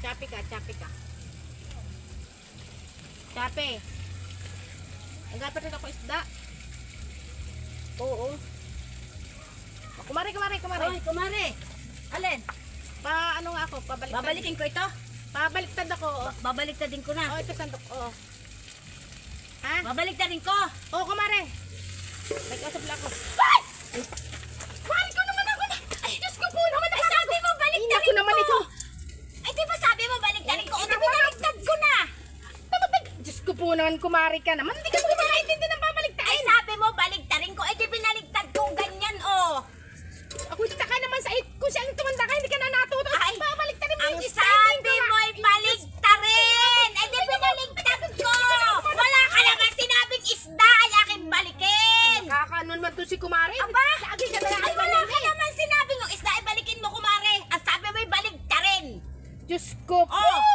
Chape ka, chape ka. Chape. Nagapat rin ako isda. Oo. Oh, kumare. Hoy, kumare. Alin? Ano nga ako, pabaliktad. Babalikin ko ito? Pabaliktad ako. Babaliktadin ko na. Oh, ito sandok. Oh. Ha? Babaliktadin ko. Oh, kumare. May kausap lang ako. Ay! Mahal ko naman ako na. Ay, Diyos ko po naman. Ay, sabi mo, baliktarin Ina ko naman ito. Ay, di ba sabi mo, baliktarin ko? Ito, binaliktad ko na. Diyos ko po naman, kumare ka naman. Hindi ka mo makaintindi ng pabaliktad. Ay, sabi mo, baliktarin ko. Ay, di binaliktad ko ganyan, oh. Ako kita ka naman sa kung siya ang tumanda ka, hindi ka na natuto. Ay, pabaliktadin mo ang yung isda, sabi hindi ka mo ay baliktarin. Ay, di binaliktad ko. Wala ka naman sinabing isda ay aking balikin. Nakakanon man to si kumare. Aba, Lagi ka na lang ay wala ka naman sinabing yung isda ay balikin mo, kumare. Ang sabi mo ay baliktarin. Diyos ko po. Oh.